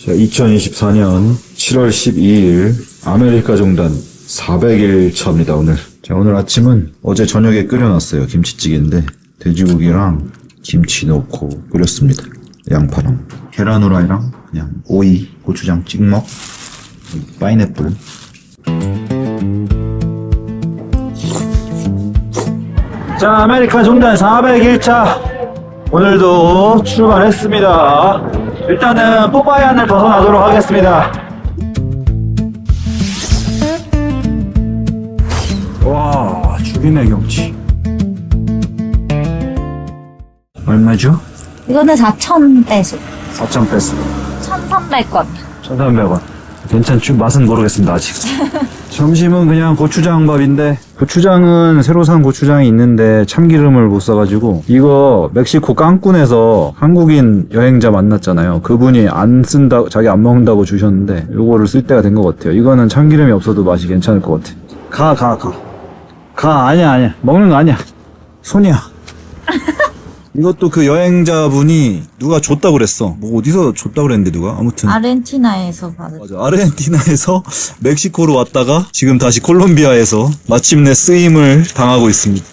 자, 2024년 7월 12일 아메리카 종단 400일 차입니다, 오늘. 자, 오늘 아침은 어제 저녁에 끓여놨어요. 김치찌개인데 돼지고기랑 김치 넣고 끓였습니다. 양파랑 계란 후라이랑 그냥 오이, 고추장 찍먹, 파인애플. 자, 아메리카 종단 400일차 오늘도 출발했습니다. 일단은 뽀빠이안을 벗어나도록 하겠습니다. 와, 죽이네 경치. 얼마죠? 이거는 4,000페소. 4,000페소. 1,300원. 1,300원. 괜찮죠? 맛은 모르겠습니다, 아직. 점심은 그냥 고추장밥인데, 고추장은 새로 산 고추장이 있는데 참기름을 못 사가지고, 이거 멕시코 깡쿤에서 한국인 여행자 만났잖아요. 그분이 안 쓴다, 자기 안 먹는다고 주셨는데, 요거를 쓸 때가 된 것 같아요. 이거는 참기름이 없어도 맛이 괜찮을 것 같아. 가. 아니야. 먹는 거 아니야. 손이야. 이것도 그 여행자분이 누가 줬다고 그랬어. 뭐 어디서 줬다고 그랬는데 누가? 아무튼. 아르헨티나에서 받은. 맞아. 아르헨티나에서 멕시코로 왔다가 지금 다시 콜롬비아에서 마침내 쓰임을 당하고 있습니다.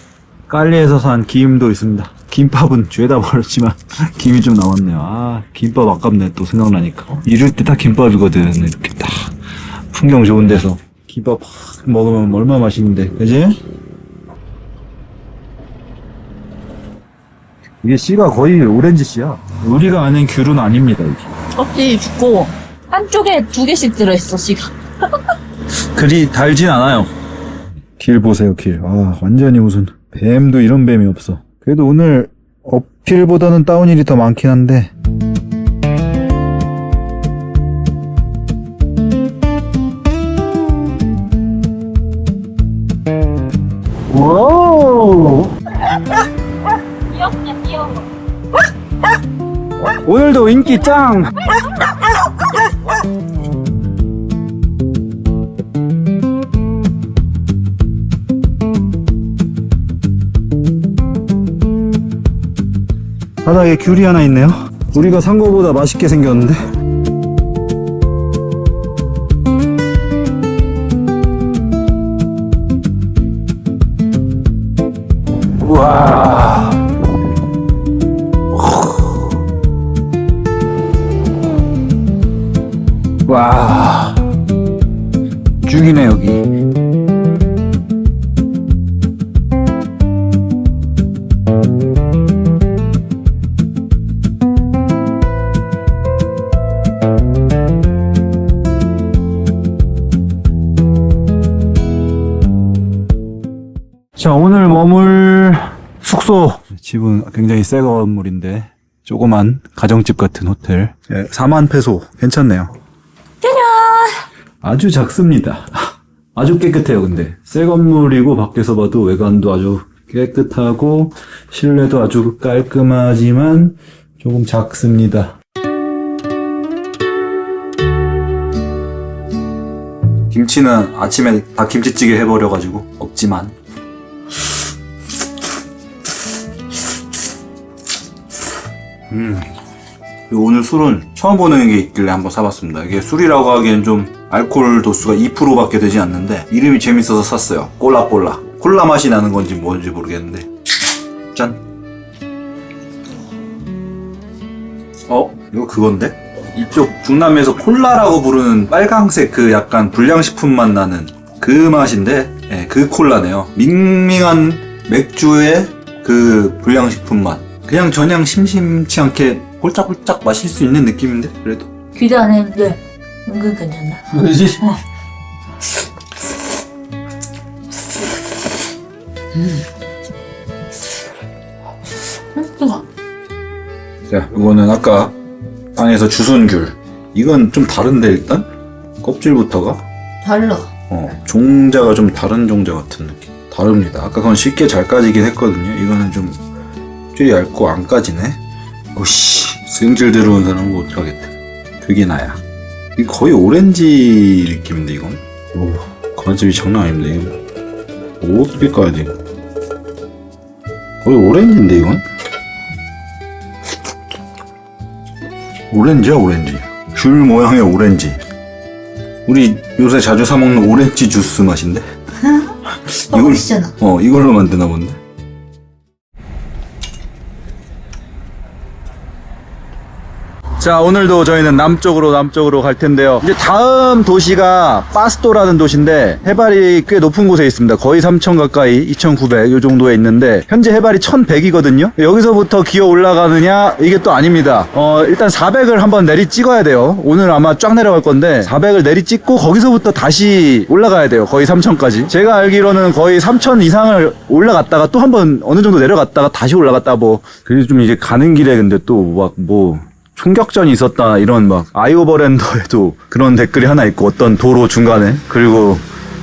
깔리에서 산 김도 있습니다. 김밥은 죄다 버렸지만 김이 좀 남았네요. 아, 김밥 아깝네. 또 생각나니까. 이럴 때 딱 김밥이거든. 이렇게 딱 풍경 좋은 데서 김밥 확 먹으면 얼마나 맛있는데. 그지? 이게 씨가 거의 오렌지 씨야. 우리가 아는 귤은 아닙니다, 이게. 껍질이 죽고 한쪽에 2개씩 들어있어, 씨가. 그리 달진 않아요. 길 보세요, 길. 아, 완전히 무슨 뱀도 이런 뱀이 없어. 그래도 오늘 어필보다는 다운힐이 더 많긴 한데. 와우! 귀여워. 오늘도 인기 짱! 바닥에 귤이 하나 있네요. 우리가 산 거보다 맛있게 생겼는데. 우와. 와, 죽이네 여기. 자, 오늘 머물 숙소. 집은 굉장히 새 건물인데 조그만 가정집 같은 호텔. 4만 페소. 괜찮네요. 아주 작습니다. 아주 깨끗해요, 근데. 새 건물이고, 밖에서 봐도 외관도 아주 깨끗하고, 실내도 아주 깔끔하지만, 조금 작습니다. 김치는 아침에 다 김치찌개 해버려가지고, 없지만. 그리고 오늘 술은 처음 보는 게 있길래 한번 사봤습니다. 이게 술이라고 하기엔 좀 알코올 도수가 2%밖에 되지 않는데 이름이 재밌어서 샀어요. 콜라. 콜라 맛이 나는 건지 뭔지 모르겠는데. 짠. 이거 그건데? 이쪽 중남미에서 콜라라고 부르는 빨강색 그 약간 불량식품 맛 나는 그 맛인데, 네, 그 콜라네요. 밍밍한 맥주의 그 불량식품 맛. 그냥 저냥 심심치 않게 홀짝홀짝 마실 수 있는 느낌인데, 그래도. 기대 안 했는데 은근 괜찮나? 그지? 뜨거. 자, 이거는 아까 방에서 주순 귤. 이건 좀 다른데, 일단? 껍질부터가? 달라. 종자가 좀 다른 종자 같은 느낌. 다릅니다. 아까 그건 쉽게 잘 까지긴 했거든요. 이거는 좀 얇고 안 까지네. 오씨, 승질 들어온 사람은 못 하겠다. 그게 나야. 이게 거의 오렌지 느낌인데, 이건? 오, 관점이 장난 아닌데, 이거. 어떻게 까야 돼, 이거? 거의 오렌지인데, 이건? 오렌지야, 오렌지. 귤 모양의 오렌지. 우리 요새 자주 사 먹는 오렌지 주스 맛인데? 맛있잖아. 이걸로 만드나 본데? 자, 오늘도 저희는 남쪽으로 갈 텐데요. 이제 다음 도시가 빠스토라는 도시인데 해발이 꽤 높은 곳에 있습니다. 거의 3,000 가까이, 2,900 요 정도에 있는데 현재 해발이 1,100이거든요. 여기서부터 기어 올라가느냐? 이게 또 아닙니다. 일단 400을 한번 내리 찍어야 돼요. 오늘 아마 쫙 내려갈 건데 400을 내리 찍고 거기서부터 다시 올라가야 돼요. 거의 3,000까지. 제가 알기로는 거의 3,000 이상을 올라갔다가 또 한번 어느 정도 내려갔다가 다시 올라갔다 뭐. 그래서 좀 이제 가는 길에 근데 또 막 뭐 총격전이 있었다 이런 막 아이오버랜더에도 그런 댓글이 하나 있고 어떤 도로 중간에 그리고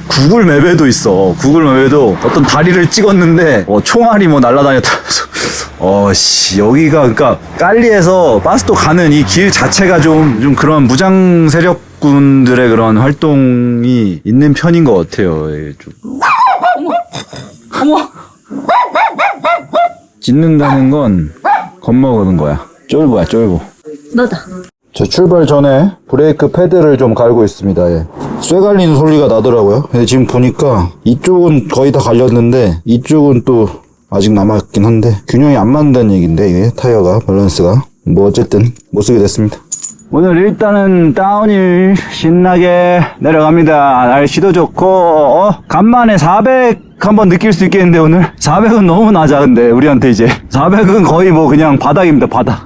구글 맵에도 있어. 구글 맵에도 어떤 다리를 찍었는데 총알이 뭐 날아다녔다면서 여기가 그러니까 깔리에서 빠스토 가는 이 길 자체가 좀 그런 무장 세력군들의 그런 활동이 있는 편인 것 같아요. 좀. 어머. 짖는다는 건 겁먹는 거야. 쫄보야, 쫄보. 너다. 저 출발 전에 브레이크 패드를 좀 갈고 있습니다. 예. 쇠 갈리는 소리가 나더라고요. 근데 지금 보니까 이쪽은 거의 다 갈렸는데 이쪽은 또 아직 남았긴 한데 균형이 안 맞는다는 얘기인데 이게 타이어가 밸런스가 뭐 어쨌든 못 쓰게 됐습니다. 오늘 일단은 다운힐 신나게 내려갑니다. 날씨도 좋고 간만에 400 한번 느낄 수 있겠는데 오늘 400은 너무 낮아. 근데 우리한테 이제 400은 거의 뭐 그냥 바닥입니다. 바닥.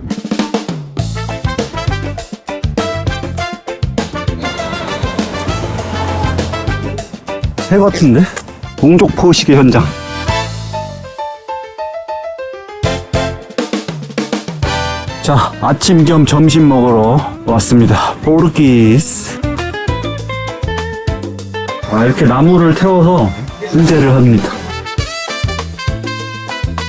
새 같은데? 동족 포식의 현장. 자, 아침 겸 점심 먹으러 왔습니다. 포르기스. 이렇게 나무를 태워서 훈제를 합니다.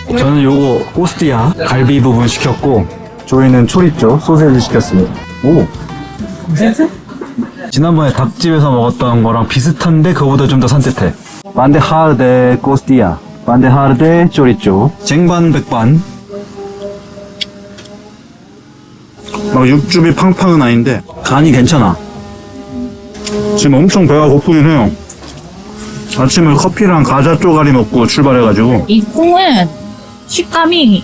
저는 요거 꼬스티아 갈비 부분 시켰고 저희는 초리죠 소세지 시켰습니다. 오. 지난번에 닭집에서 먹었던 거랑 비슷한데 그거보다 좀 더 산뜻해. 반데하르데 꼬스티아, 반데하르데 쪼리쪼, 쟁반백반. 막 육즙이 팡팡은 아닌데 간이 괜찮아. 지금 엄청 배가 고프긴 해요. 아침에 커피랑 과자 쪼가리 먹고 출발해가지고. 이 콩은 식감이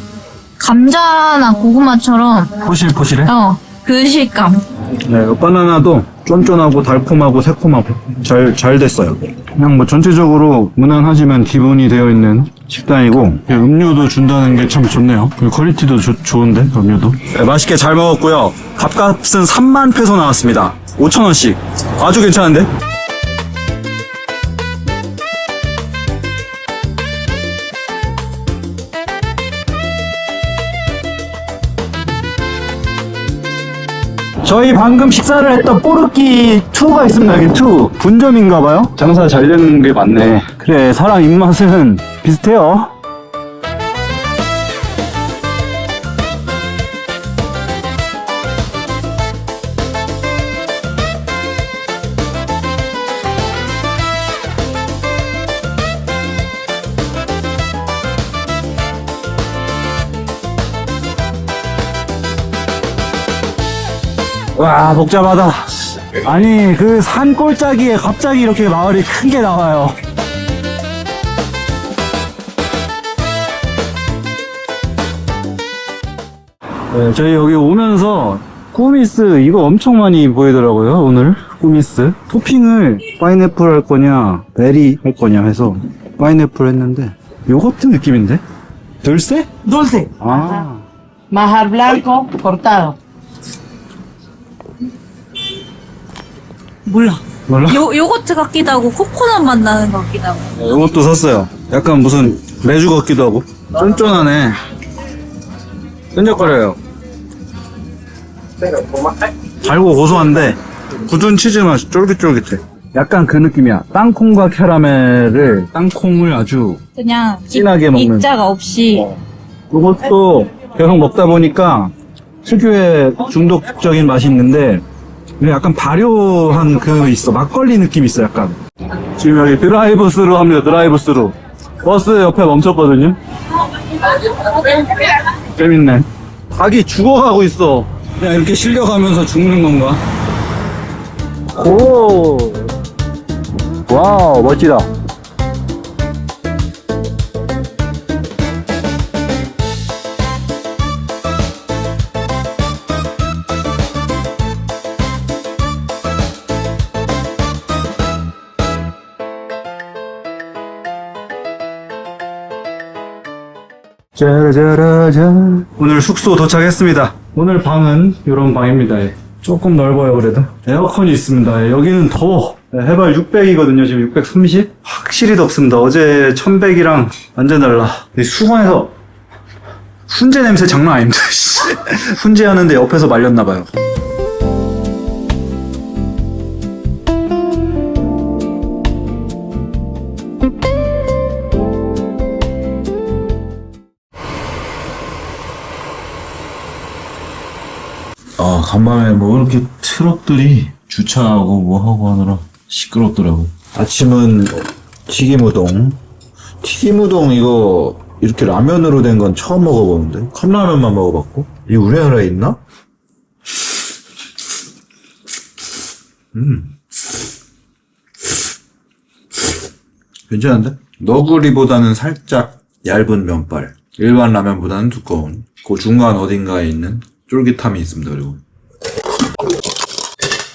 감자나 고구마처럼 포실포실해? 그 식감. 네, 바나나도 쫀쫀하고 달콤하고 새콤하고 잘 됐어요. 그냥 뭐 전체적으로 무난하지만 기본이 되어 있는 식단이고 음료도 준다는 게 참 좋네요. 그리고 퀄리티도 좋은데 음료도. 네, 맛있게 잘 먹었고요. 밥값은 3만 페소 나왔습니다. 5,000원씩. 아주 괜찮은데? 저희 방금 식사를 했던 뽀르키 2가 있습니다. 여기 2 분점인가봐요. 장사 잘 되는 게 맞네. 그래, 사람 입맛은 비슷해요. 와, 복잡하다. 아니, 그 산 꼴짜기에 갑자기 이렇게 마을이 큰 게 나와요. 네, 저희 여기 오면서 꾸미스 이거 엄청 많이 보이더라고요. 오늘 꾸미스 토핑을 파인애플 할 거냐 베리 할 거냐 해서 파인애플 했는데 요거트 느낌인데? 돌세? Dulce. 아, Majar blanco cortado. 몰라. 몰라? 요거트 같기도 하고 코코넛 맛 나는 것 같기도 하고. 이것도 샀어요. 약간 무슨 메주 같기도 하고 쫀쫀하네. 끈적거려요. 달고 고소한데 굳은 치즈 맛이 쫄깃쫄깃해. 약간 그 느낌이야. 땅콩과 캐러멜을 땅콩을 아주 그냥 진하게 먹는. 입자가 없이. 이것도 계속 먹다 보니까 특유의 중독적인 맛이 있는데 약간 발효한 그 있어. 막걸리 느낌 있어 약간. 지금 여기 드라이브 스루 합니다. 드라이브 스루. 버스 옆에 멈췄거든요. 재밌네. 닭이 죽어가고 있어. 그냥 이렇게 실려가면서 죽는 건가? 오! 와우, 멋지다. 짜라짜라자. 오늘 숙소 도착했습니다. 오늘 방은 이런 방입니다. 예. 조금 넓어요, 그래도. 에어컨이 있습니다. 예. 여기는 더워. 예, 해발 600이거든요. 지금 630? 확실히 덥습니다. 어제 1100이랑 완전 달라. 이 수건에서 훈제 냄새 장난 아닙니다. 훈제 하는데 옆에서 말렸나봐요. 아, 간밤에 뭐 이렇게 트럭들이 주차하고 뭐 하고 하느라 시끄럽더라고요. 아침은 튀김우동. 튀김우동 이거 이렇게 라면으로 된 건 처음 먹어보는데. 컵라면만 먹어봤고. 이 우리나라에 있나? 괜찮은데? 너구리보다는 살짝 얇은 면발. 일반 라면보다는 두꺼운. 그 중간 어딘가에 있는 쫄깃함이 있습니다. 그리고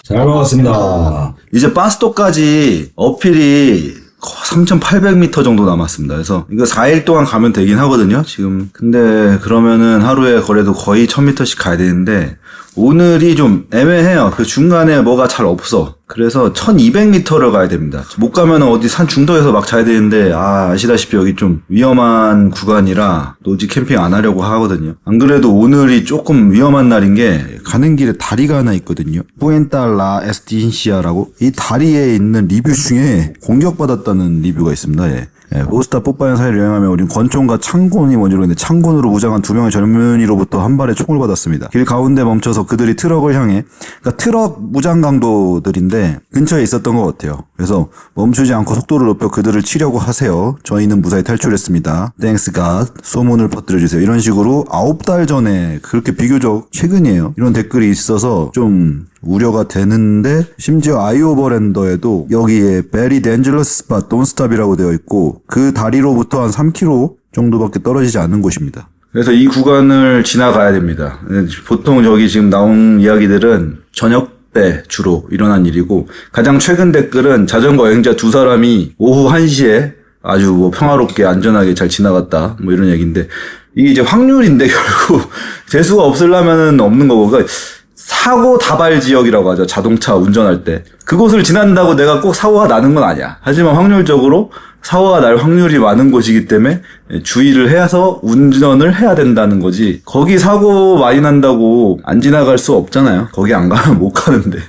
잘 먹었습니다. 이제 바스토까지 어필이 3,800m 정도 남았습니다. 그래서 이거 4일 동안 가면 되긴 하거든요, 지금. 근데 그러면은 하루에 거래도 거의 1000m씩 가야 되는데 오늘이 좀 애매해요. 그 중간에 뭐가 잘 없어. 그래서 1200m를 가야 됩니다. 못 가면은 어디 산 중턱에서 막 자야 되는데, 아시다시피 여기 좀 위험한 구간이라 노지 캠핑 안 하려고 하거든요. 안 그래도 오늘이 조금 위험한 날인 게 가는 길에 다리가 하나 있거든요. 뿌엔탈라 에스티시아라고 이 다리에 있는 리뷰 중에 공격받았다는 리뷰가 있습니다. 예. 포스타 뽀빠얀 사이를 여행하며 우린 권총과 창곤이 뭔지 모르겠는데 창곤으로 무장한 2명의 젊은이로부터 한 발의 총을 받았습니다. 길 가운데 멈춰서 그들이 트럭을 향해, 그러니까 트럭 무장 강도들인데 근처에 있었던 것 같아요. 그래서 멈추지 않고 속도를 높여 그들을 치려고 하세요. 저희는 무사히 탈출했습니다. Thanks God. 소문을 퍼뜨려주세요. 이런 식으로 9달 전에, 그렇게 비교적 최근이에요. 이런 댓글이 있어서 좀 우려가 되는데, 심지어 아이오버랜더에도 여기에 Very Dangerous Spot, Don't Stop이라고 되어 있고 그 다리로부터 한 3km 정도밖에 떨어지지 않는 곳입니다. 그래서 이 구간을 지나가야 됩니다. 보통 여기 지금 나온 이야기들은 저녁 때 주로 일어난 일이고, 가장 최근 댓글은 자전거 여행자 2사람이 오후 1시에 아주 뭐 평화롭게 안전하게 잘 지나갔다 뭐 이런 얘기인데, 이게 이제 확률인데 결국 재수가 없으려면은 없는 거고, 그러니까 사고 다발 지역이라고 하죠. 자동차 운전할 때. 그곳을 지난다고 내가 꼭 사고가 나는 건 아니야. 하지만 확률적으로 사고가 날 확률이 많은 곳이기 때문에 주의를 해서 운전을 해야 된다는 거지. 거기 사고 많이 난다고 안 지나갈 수 없잖아요. 거기 안 가면 못 가는데.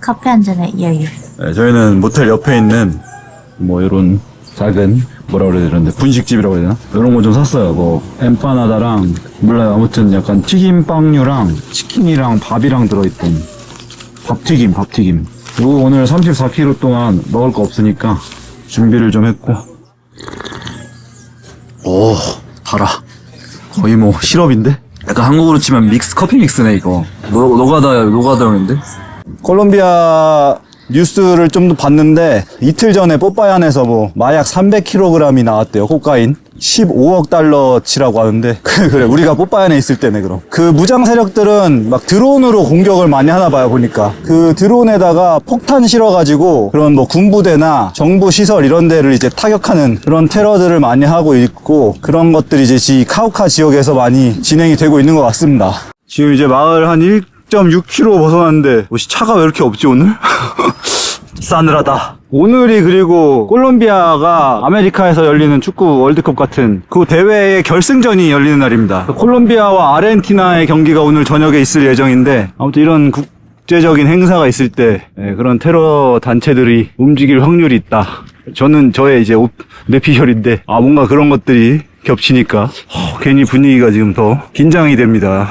커피 한 잔에 여유. 네, 저희는 모텔 옆에 있는 뭐 이런 작은 뭐라 그래야 되는데 분식집이라고 해야 되나? 이런 거 좀 샀어요. 뭐 엠파나다랑 몰라요. 아무튼 약간 튀김빵류랑 치킨이랑 밥이랑 들어있던 밥튀김. 이거 오늘 34km 동안 먹을 거 없으니까 준비를 좀 했고. 오, 달아. 거의 뭐 시럽인데? 약간 한국으로 치면 커피 믹스네 이거. 노가다형인데? 콜롬비아 뉴스를 좀 더 봤는데 이틀 전에 뽀빠얀에서 뭐 마약 300kg이 나왔대요. 코카인 15억 달러치라고 하는데 그래, 우리가 뽀빠얀에 있을 때네. 그럼 그 무장 세력들은 막 드론으로 공격을 많이 하나 봐요. 보니까 그 드론에다가 폭탄 실어가지고 그런 뭐 군부대나 정부 시설 이런 데를 이제 타격하는 그런 테러들을 많이 하고 있고, 그런 것들이 이제 카우카 지역에서 많이 진행이 되고 있는 것 같습니다. 지금 이제 마을 한 1.6km 벗어났는데 차가 왜 이렇게 없지 오늘? 싸늘하다. 오늘이 그리고 콜롬비아가 아메리카에서 열리는 축구 월드컵 같은 그 대회의 결승전이 열리는 날입니다. 콜롬비아와 아르헨티나의 경기가 오늘 저녁에 있을 예정인데, 아무튼 이런 국제적인 행사가 있을 때 그런 테러 단체들이 움직일 확률이 있다. 저는 저의 이제 뇌피셜인데 뭔가 그런 것들이 겹치니까 괜히 분위기가 지금 더 긴장이 됩니다.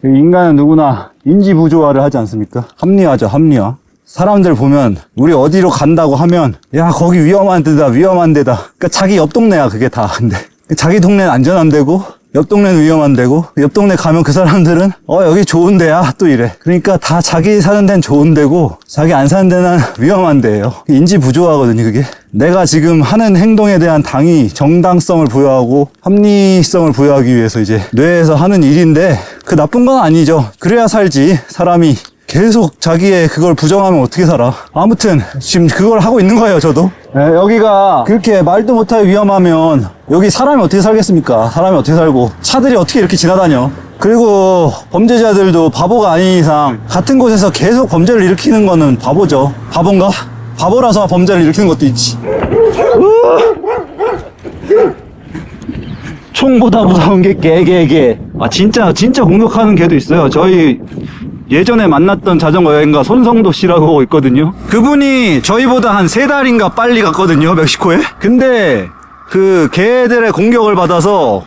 인간은 누구나 인지 부조화를 하지 않습니까? 합리화죠, 합리화. 사람들 보면 우리 어디로 간다고 하면 야 거기 위험한 데다. 그러니까 자기 옆 동네야 그게 다. 근데 자기 동네는 안전한 데고 옆 동네는 위험한 데고 옆 동네 가면 그 사람들은 여기 좋은 데야 또 이래. 그러니까 다 자기 사는 데는 좋은 데고 자기 안 사는 데는 위험한 데예요. 인지 부조화거든요 그게. 내가 지금 하는 행동에 대한 당이 정당성을 부여하고 합리성을 부여하기 위해서 이제 뇌에서 하는 일인데 그 나쁜 건 아니죠. 그래야 살지. 사람이 계속 자기의 그걸 부정하면 어떻게 살아. 아무튼 지금 그걸 하고 있는 거예요 저도. 여기가 그렇게 말도 못하게 위험하면 여기 사람이 어떻게 살겠습니까. 사람이 어떻게 살고 차들이 어떻게 이렇게 지나다녀. 그리고 범죄자들도 바보가 아닌 이상 같은 곳에서 계속 범죄를 일으키는 거는 바보죠. 바본가? 바보라서 범죄를 일으키는 것도 있지. 총보다 무서운 게 개. 진짜 공격하는 개도 있어요. 저희 예전에 만났던 자전거 여행가 손성도 씨라고 있거든요. 그분이 저희보다 한 3달인가 빨리 갔거든요, 멕시코에. 근데 그 개들의 공격을 받아서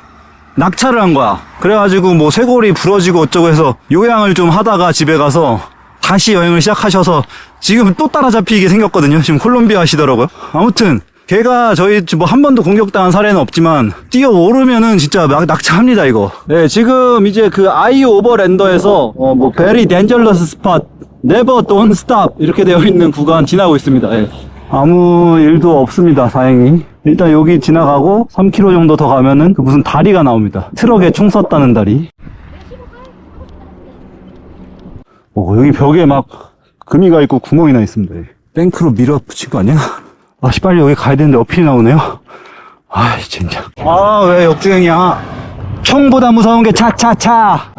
낙차를 한 거야. 그래가지고 뭐 쇄골이 부러지고 어쩌고 해서 요양을 좀 하다가 집에 가서 다시 여행을 시작하셔서 지금 또 따라잡히게 생겼거든요. 지금 콜롬비아 하시더라고요. 아무튼 걔가 저희 뭐 한 번도 공격당한 사례는 없지만 뛰어오르면은 진짜 낙차합니다 이거. 네, 지금 이제 그 아이 오버랜더에서 뭐 very dangerous spot, never don't stop 이렇게 되어 있는 구간 지나고 있습니다. 네. 아무 일도 없습니다 다행히. 일단 여기 지나가고 3km 정도 더 가면은 그 무슨 다리가 나옵니다. 트럭에 총 쐈다는 다리. 여기 벽에 막 금이가 있고 구멍이 나 있습니다. 탱크로 밀어 붙인 거 아니야? 빨리 여기 가야 되는데 어필이 나오네요. 진짜. 왜 역주행이야? 총보다 무서운 게 차차차.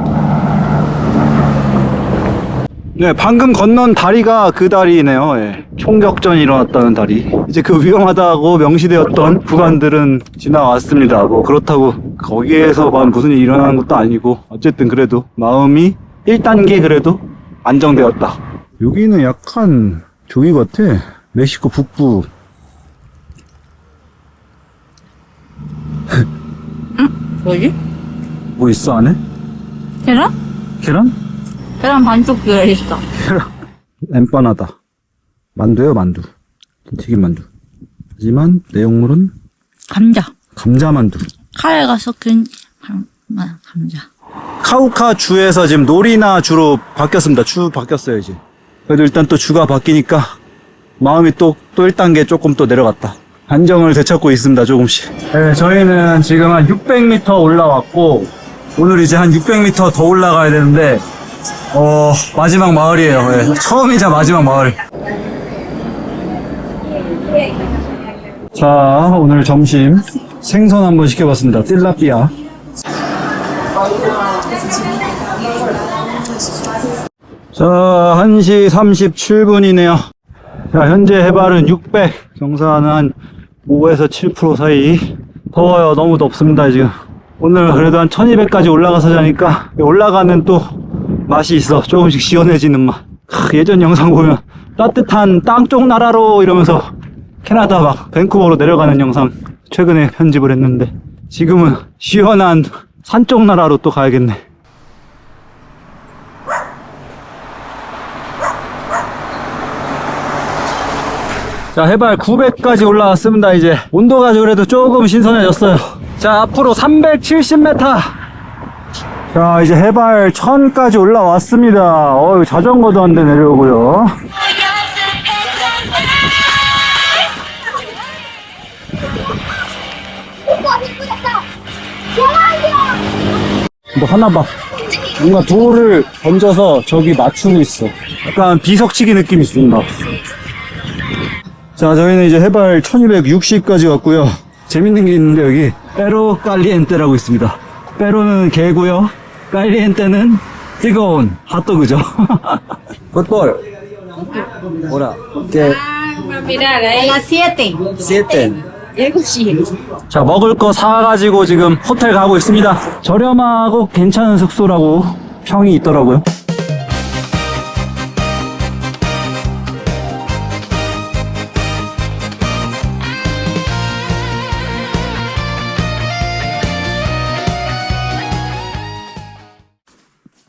네, 방금 건넌 다리가 그 다리네요. 예. 총격전이 일어났다는 다리. 이제 그 위험하다고 명시되었던 구간들은 지나왔습니다. 뭐 그렇다고 거기에서만 무슨 일이 일어나는 것도 아니고 어쨌든 그래도 마음이 1단계 그래도 안정되었다. 여기는 약간 저기 같아. 멕시코 북부. 뭐지? 뭐 있어 안에? 계란? 계란? 계란 반쪽 들어있어. 계란. 엠파나다. 만두예요 만두. 튀김 만두. 하지만 내용물은 감자 만두. 카레가 섞인 감자. 카우카 주에서 지금 놀이나 주로 바뀌었습니다. 주 바뀌었어요 이제. 그래도 일단 또 주가 바뀌니까 마음이 또 1단계 조금 또 내려갔다. 안정을 되찾고 있습니다 조금씩. 네, 저희는 지금 한 600m 올라왔고 오늘 이제 한 600m 더 올라가야 되는데 마지막 마을이에요. 네, 처음이자 마지막 마을. 자, 오늘 점심 생선 한번 시켜봤습니다. 틸라피아. 자, 1시 37분이네요. 자, 현재 해발은 600, 경사는 한 5에서 7% 사이. 더워요. 너무 덥습니다, 지금. 오늘 그래도 한 1200까지 올라가서 자니까 올라가는 또 맛이 있어. 조금씩 시원해지는 맛. 예전 영상 보면 따뜻한 땅쪽 나라로 이러면서 캐나다 막 밴쿠버로 내려가는 영상 최근에 편집을 했는데 지금은 시원한 산쪽 나라로 또 가야겠네. 자, 해발 900까지 올라왔습니다. 이제 온도가 그래도 조금 신선해졌어요. 자, 앞으로 370m. 자, 이제 해발 1000까지 올라왔습니다. 자전거도 한 대 내려오고요. 뭐 하나 봐. 뭔가 돌을 던져서 저기 맞추고 있어. 약간 비석치기 느낌이 있습니다. 자, 저희는 이제 해발 1260까지 왔고요. 재밌는 게 있는데 여기 페로 깔리엔테라고 있습니다. 페로는 개고요. 깔리엔테는 뜨거운 핫도그죠. 풋볼. 뭐라? Mira, a las 7. 7. 자, 먹을 거 사가지고 지금 호텔 가고 있습니다. 저렴하고 괜찮은 숙소라고 평이 있더라고요.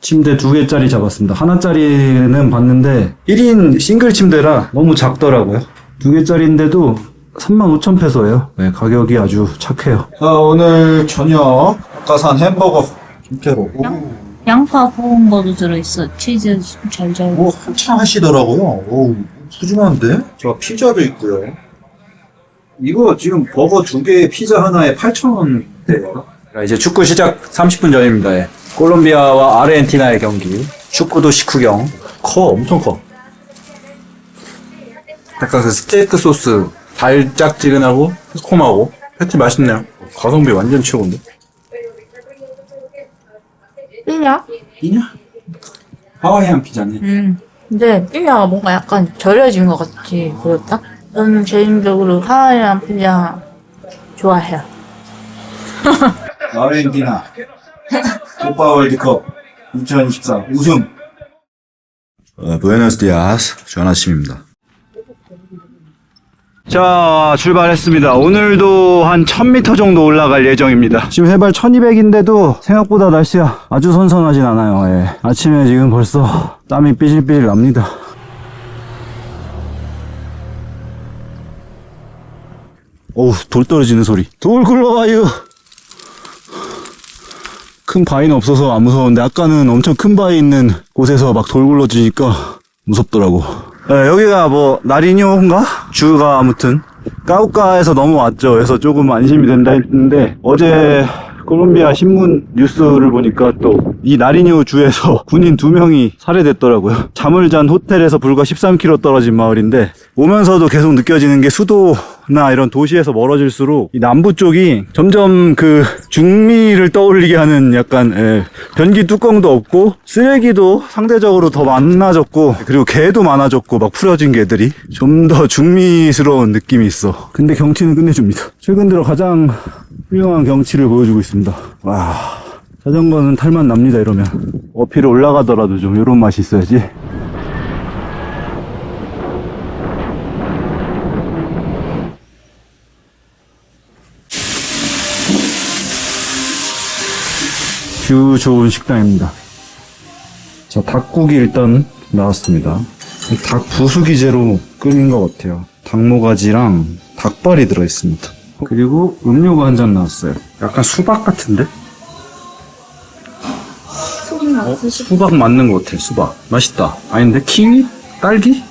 침대 2개짜리 잡았습니다. 하나짜리는 봤는데 1인 싱글 침대라 너무 작더라고요. 2개짜리인데도 35,000페소예요. 네, 가격이 아주 착해요. 자, 오늘 저녁 낙가산 햄버거 진짜로. 양파 구운 거도 들어있어. 치즈 잘잘. 오, 한참 하시더라고요. 오, 푸짐한데? 저 피자도 있고요. 이거 지금 버거 2개, 피자 하나에 8,000원대요. 이제 축구 시작 30분 전입니다. 예. 콜롬비아와 아르헨티나의 경기. 축구도 식후경. 엄청 커. 약간 그 스테이크 소스 달짝지근하고 새콤하고 패티 맛있네요. 가성비 완전 최고인데. 삐야? 이냐? 하와이안 피자네. 근데 삐야가 뭔가 약간 절여진 것 같지 보였다? 저는 개인적으로 하와이안 피자 좋아해요. 아르헨티나 코파 월드컵 2024 우승. 부에노스 디아스, 좋은 아침입니다. 자, 출발했습니다. 오늘도 한 1000m 정도 올라갈 예정입니다. 지금 해발 1200인데도 생각보다 날씨가 아주 선선하진 않아요. 예. 아침에 지금 벌써 땀이 삐질삐질 납니다. 어우, 돌 떨어지는 소리. 돌 굴러가요. 큰 바위는 없어서 안 무서운데 아까는 엄청 큰 바위 있는 곳에서 막 돌 굴러지니까 무섭더라고. 네, 여기가 뭐 나리뇨인가? 주가 아무튼 까우카에서 넘어왔죠. 그래서 조금 안심이 된다 했는데 어제 콜롬비아 신문 뉴스를 보니까 또 이 나리뇨 주에서 군인 2명이 살해됐더라고요. 잠을 잔 호텔에서 불과 13km 떨어진 마을인데 오면서도 계속 느껴지는 게 수도나 이런 도시에서 멀어질수록 이 남부 쪽이 점점 그 중미를 떠올리게 하는 약간 변기 뚜껑도 없고 쓰레기도 상대적으로 더 많아졌고 그리고 개도 많아졌고 막 풀어진 개들이 좀 더 중미스러운 느낌이 있어. 근데 경치는 끝내줍니다. 최근 들어 가장 훌륭한 경치를 보여주고 있습니다. 와, 자전거는 탈만 납니다. 이러면 어필을 올라가더라도 좀 이런 맛이 있어야지. 뷰 좋은 식당입니다. 자, 닭국이 일단 나왔습니다. 닭 부수기제로 끓인 것 같아요. 닭모가지랑 닭발이 들어있습니다. 그리고 음료가 한 잔 나왔어요. 약간 수박 같은데? 수박 맞는 것 같아. 수박 맛있다. 아닌데? 키위? 딸기?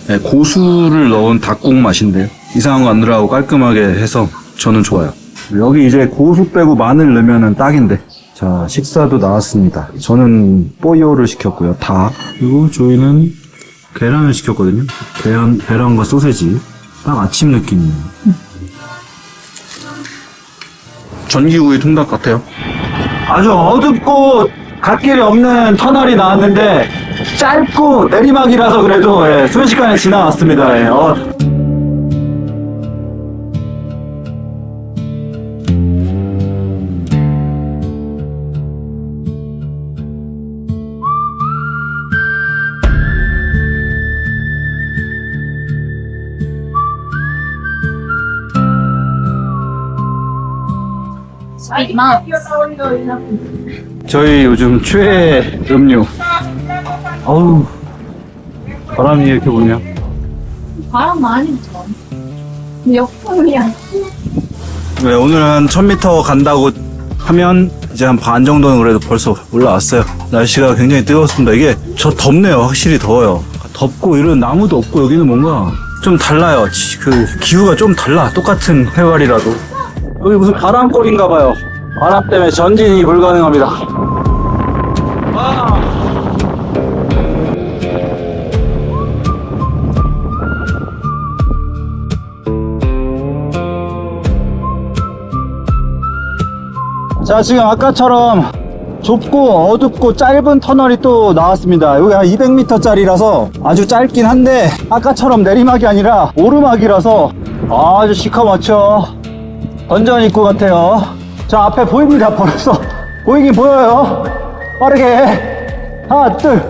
네, 고수를 넣은 닭국 맛인데요. 이상한 거 안 들어가고 깔끔하게 해서 저는 좋아요. 여기 이제 고수 빼고 마늘 넣으면 딱인데. 자, 식사도 나왔습니다. 저는 뽀요를 시켰고요. 닭. 그리고 저희는 계란을 시켰거든요. 계란과 소세지. 딱 아침 느낌이에요. 전기구이 통닭 같아요. 아주 어둡고 갓길이 없는 터널이 나왔는데 짧고 내리막이라서 그래도 순식간에 지나왔습니다. 저희 요즘 최애 음료. 어우, 바람이 이렇게 부냐. 바람 많이 불어. 역풍이야. 네, 오늘 한 1000m 간다고 하면 이제 한 반 정도는 그래도 벌써 올라왔어요. 날씨가 굉장히 뜨겁습니다. 이게 덥네요. 확실히 더워요. 덥고 이런 나무도 없고 여기는 뭔가 좀 달라요. 그 기후가 좀 달라. 똑같은 해발이라도. 여기 무슨 바람골인가 봐요. 바람 때문에 전진이 불가능합니다. 자, 지금 아까처럼 좁고 어둡고 짧은 터널이 또 나왔습니다. 여기 한 200m짜리라서 아주 짧긴 한데 아까처럼 내리막이 아니라 오르막이라서 아주 시커멓죠. 던전 입구 같아요. 자, 앞에 보입니다. 벌써 보이긴 보여요. 빠르게 하나 둘.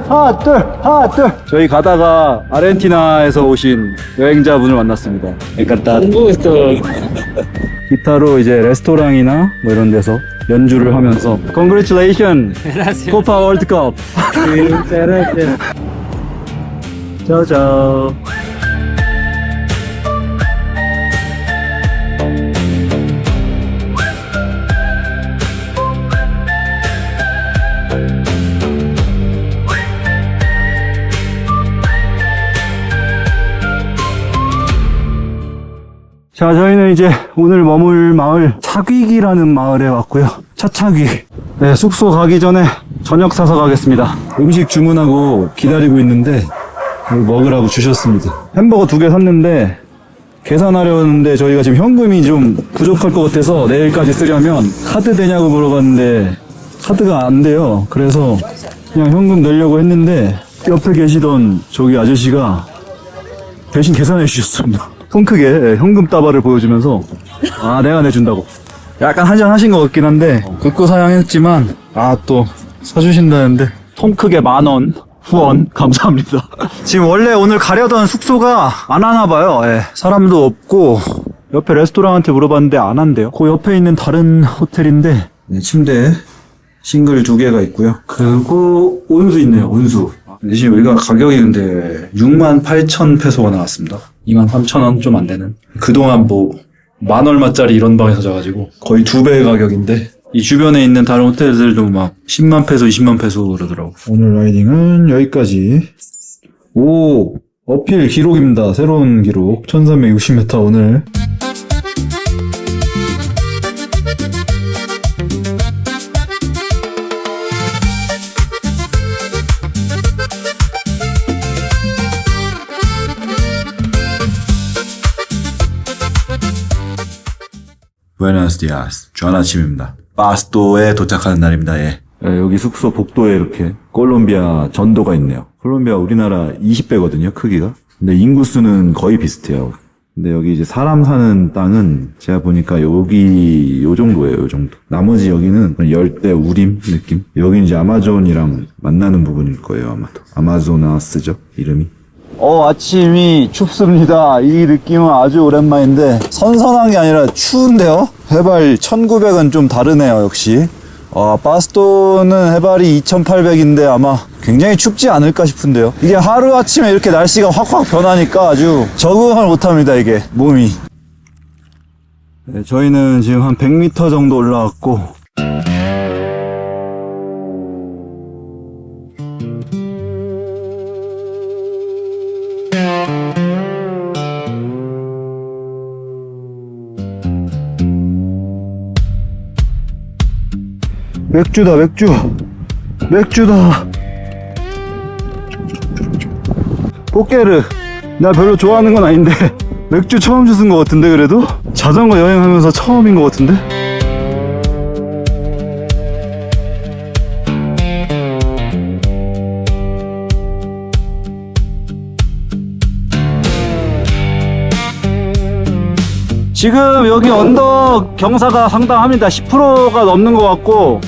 저희 가다가 아르헨티나에서 오신 여행자분을 만났습니다. 기타로 이제 레스토랑이나 뭐 이런 데서 연주를 하면서 Congratulations 코파 월드컵. 짜잔. 자, 저희는 이제 오늘 머물 마을 차귀기라는 마을에 왔고요. 차차귀. 네, 숙소 가기 전에 저녁 사서 가겠습니다. 음식 주문하고 기다리고 있는데 먹으라고 주셨습니다. 햄버거 2개 샀는데 계산하려는데 저희가 지금 현금이 좀 부족할 것 같아서 내일까지 쓰려면 카드 되냐고 물어봤는데 카드가 안 돼요. 그래서 그냥 현금 내려고 했는데 옆에 계시던 저기 아저씨가 대신 계산해 주셨습니다. 통 크게 현금 따발을 보여주면서 아 내가 내준다고 약간 한잔 하신 것 같긴 한데 극구사양했지만 아 또 사주신다는데 통 크게 10,000원 후원 감사합니다. 지금 원래 오늘 가려던 숙소가 안 하나 봐요. 예, 사람도 없고 옆에 레스토랑한테 물어봤는데 안 한대요. 그 옆에 있는 다른 호텔인데 네, 침대 싱글 2개가 있고요. 그리고 온수 있네요. 온수. 대신 여기가 가격이 근데 68,000페소가 나왔습니다. 23,000원 좀 안 되는. 그동안 뭐 만 얼마짜리 이런 방에서 자가지고 거의 2배의 가격인데 이 주변에 있는 다른 호텔들도 막 10만 페소, 20만 페소 그러더라고. 오늘 라이딩은 여기까지. 오, 어필 기록입니다. 새로운 기록. 1360m 오늘. Buenos días. 좋은 아침입니다. 바스토에 도착하는 날입니다. 예. 여기 숙소 복도에 이렇게 콜롬비아 전도가 있네요. 콜롬비아 우리나라 20배거든요, 크기가. 근데 인구수는 거의 비슷해요. 근데 여기 이제 사람 사는 땅은 제가 보니까 여기 요 정도예요, 요 정도. 나머지 여기는 열대 우림 느낌? 여기는 이제 아마존이랑 만나는 부분일 거예요, 아마도. 아마조나스죠, 이름이. 아침이 춥습니다. 이 느낌은 아주 오랜만인데 선선한 게 아니라 추운데요? 해발 1900은 좀 다르네요, 역시. 바스토는 해발이 2800인데 아마 굉장히 춥지 않을까 싶은데요. 이게 하루아침에 이렇게 날씨가 확확 변하니까 아주 적응을 못합니다, 이게 몸이. 네, 저희는 지금 한 100m 정도 올라왔고 맥주다, 맥주다. 포케르. 나 별로 좋아하는 건 아닌데 맥주 처음 주신 것 같은데. 그래도 자전거 여행하면서 처음인 것 같은데. 지금 여기 언덕 경사가 상당합니다. 10%가 넘는 것 같고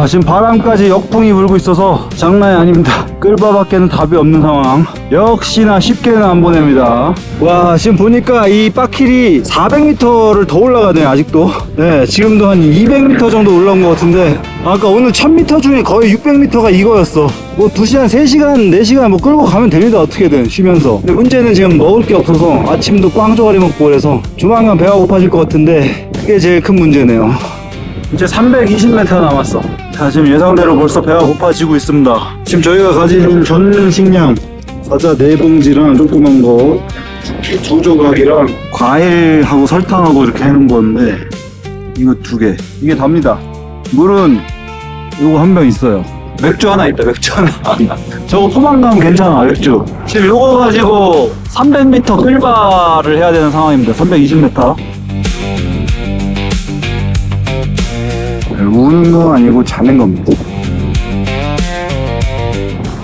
지금 바람까지 역풍이 불고 있어서 장난이 아닙니다. 끌바밖에는 답이 없는 상황. 역시나 쉽게는 안 보냅니다. 와, 지금 보니까 이 바퀴리 400m를 더 올라가네요, 아직도. 네, 지금도 한 200m 정도 올라온 것 같은데 아까 오늘 1000m 중에 거의 600m가 이거였어. 뭐 2시간, 3시간, 4시간 뭐 끌고 가면 됩니다, 어떻게든 쉬면서. 근데 문제는 지금 먹을 게 없어서 아침도 꽝조가리 먹고 그래서 조만간 배가 고파질 것 같은데 그게 제일 큰 문제네요. 이제 320m 남았어. 자, 지금 예상대로 벌써 배가 고파지고 있습니다. 지금 저희가 가진 전 식량 과자 4봉지랑 조그만 거 2조각이랑 과일하고 설탕하고 이렇게 해놓은 건데 이거 2개 이게 답니다. 물은 요거 한 병 있어요. 맥주 하나 있다, 맥주 하나. 저거 포만감 괜찮아, 맥주. 지금 요거 가지고 300m 끌바를 해야 되는 상황입니다. 320m. 우는 건 아니고 자는 겁니다.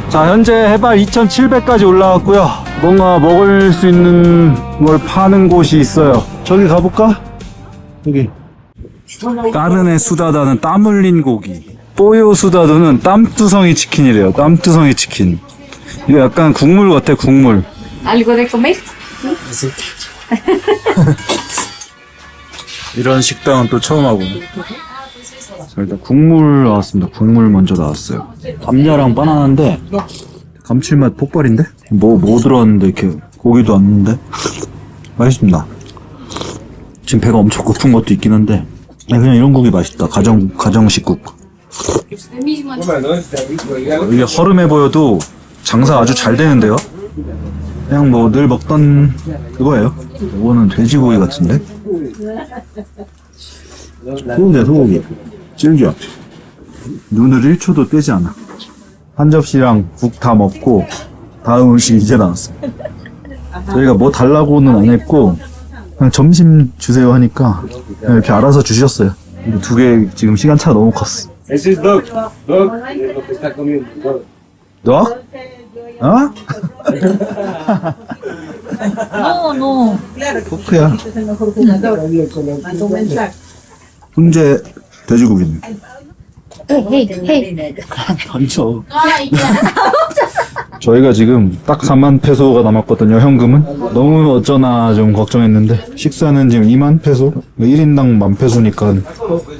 자, 현재 해발 2700까지 올라왔고요. 뭔가 먹을 수 있는 걸 파는 곳이 있어요. 저기 가볼까? 여기. 까르네 수다다는 땀 흘린 고기. 뽀요 수다도는 땀투성이 치킨이래요. 땀투성이 치킨. 이거 약간 국물 같아, 국물. ¿Algo de comer? 이런 식당은 또 처음 하고. 자, 일단 국물 나왔습니다. 국물 먼저 나왔어요. 감자랑 바나나인데 감칠맛 폭발인데? 뭐 들어왔는데 이렇게 고기도 왔는데 맛있습니다. 지금 배가 엄청 고픈 것도 있긴 한데 그냥 이런 국이 맛있다. 가정식국. 이게 허름해 보여도 장사 아주 잘 되는데요. 그냥 뭐 늘 먹던 그거예요. 이거는 돼지고기 같은데? 소고기야, 소고기. 질겨. 눈을 1초도 떼지 않아. 한 접시랑 국 다 먹고, 다음 음식 이제 나왔어요. 저희가 뭐 달라고는 안 했고, 그냥 점심 주세요 하니까, 그냥 이렇게 알아서 주셨어요. 두 개 지금 시간차가 너무 컸어. Ese es Doc. Doc, lo que está comiendo. Doc. 너? 어? No, no. 포크야. 훈제 돼지고기네. Hey, hey. 던져. 저희가 지금 딱 4만 페소가 남았거든요, 현금은. 너무 어쩌나 좀 걱정했는데, 식사는 지금 2만 페소? 1인당 1만 페소니까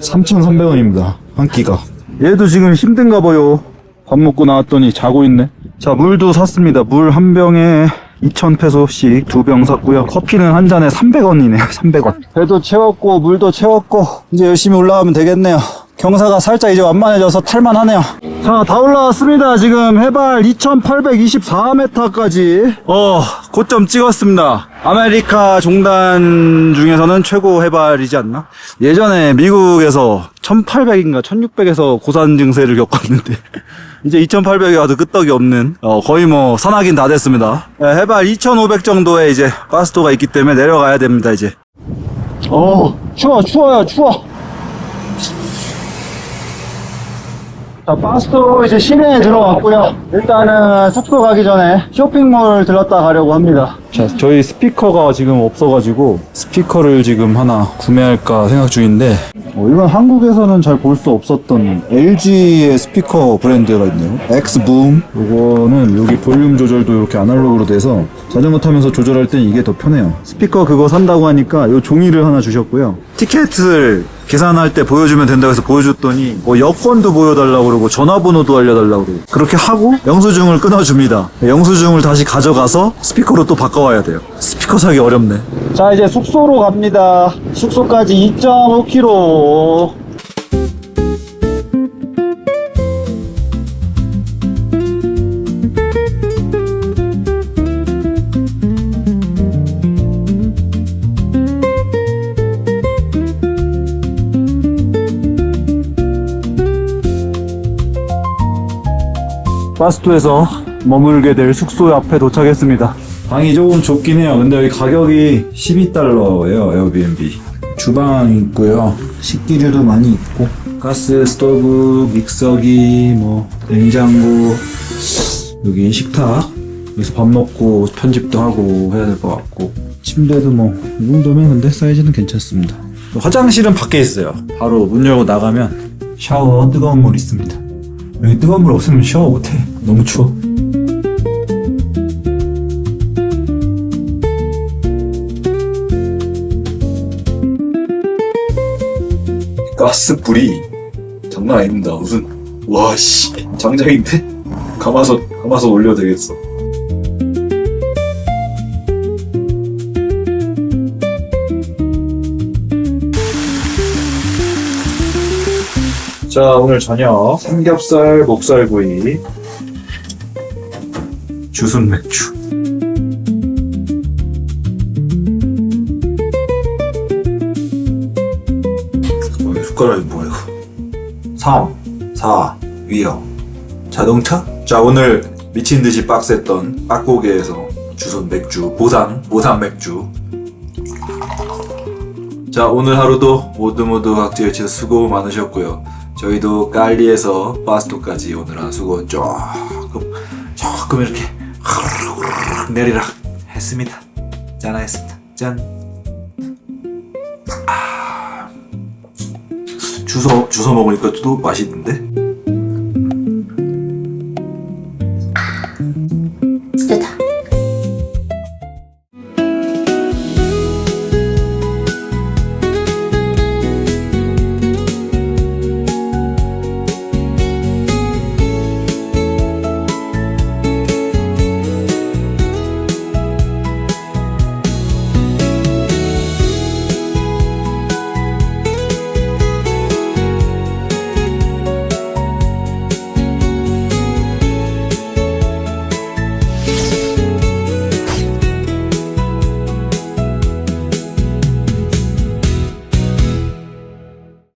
3,300원입니다, 한 끼가. 얘도 지금 힘든가 봐요. 밥 먹고 나왔더니 자고 있네. 자, 물도 샀습니다. 물 한 병에 2,000페소씩 2병 샀고요. 커피는 한 잔에 300원이네요, 300원. 배도 채웠고, 물도 채웠고, 이제 열심히 올라가면 되겠네요. 경사가 살짝 이제 완만해져서 탈만하네요. 자, 다 올라왔습니다. 지금 해발 2824m까지 고점 찍었습니다. 아메리카 종단 중에서는 최고 해발이지 않나? 예전에 미국에서 1800인가 1600에서 고산 증세를 겪었는데 이제 2800에 와도 끄떡이 없는 거의 뭐 산악인 다 됐습니다. 네, 해발 2500 정도에 이제 파스토가 있기 때문에 내려가야 됩니다. 이제 추워요. 자, 파스토 이제 시내에 들어왔고요. 일단은 숙소 가기 전에 쇼핑몰 들렀다 가려고 합니다. 자, 저희 스피커가 지금 없어가지고 스피커를 지금 하나 구매할까 생각 중인데 이건 한국에서는 잘 볼 수 없었던 LG의 스피커 브랜드가 있네요. Xboom. 이거는 여기 볼륨 조절도 이렇게 아날로그로 돼서 자전거 타면서 조절할 땐 이게 더 편해요. 스피커 그거 산다고 하니까 요 종이를 하나 주셨고요. 티켓을 계산할 때 보여주면 된다고 해서 보여줬더니 뭐 여권도 보여달라고 그러고 전화번호도 알려달라고 그러고 그렇게 하고 영수증을 끊어줍니다. 영수증을 다시 가져가서 스피커로 또 바꿔와야 돼요. 스피커 사기 어렵네. 자, 이제 숙소로 갑니다. 숙소까지 2.5km. 파스토에서 머물게 될 숙소 앞에 도착했습니다. 방이 조금 좁긴 해요. 근데 여기 가격이 12달러예요, 에어비앤비. 주방 있고요. 식기류도 많이 있고, 가스 스토브, 믹서기, 뭐 냉장고, 여기 식탁. 여기서 밥 먹고 편집도 하고 해야 될 것 같고, 침대도 뭐 이 정도면 근데 사이즈는 괜찮습니다. 화장실은 밖에 있어요. 바로 문 열고 나가면 샤워, 뜨거운 물 있습니다. 여기 뜨거운 물 없으면 샤워 못해. 너무 추워. 가스불이 장난 아닙니다. 무슨 와씨 장작인데? 가마솥 올려도 되겠어. 자, 오늘 저녁 삼겹살, 목살구이, 주순 맥주. 숟가락이 뭐야 이거? 3, 4, 위요. 자동차? 자, 오늘 미친듯이 빡셌던 빡고개에서 주순 맥주, 보산 맥주. 자, 오늘 하루도 모두 각지에 치서 수고 많으셨고요. 저희도 깔리에서 파스토까지 오늘은 수고 조금 이렇게 내리락 했습니다. 짠하였습니다. 짠. 주워 먹으니까 또 맛있는데?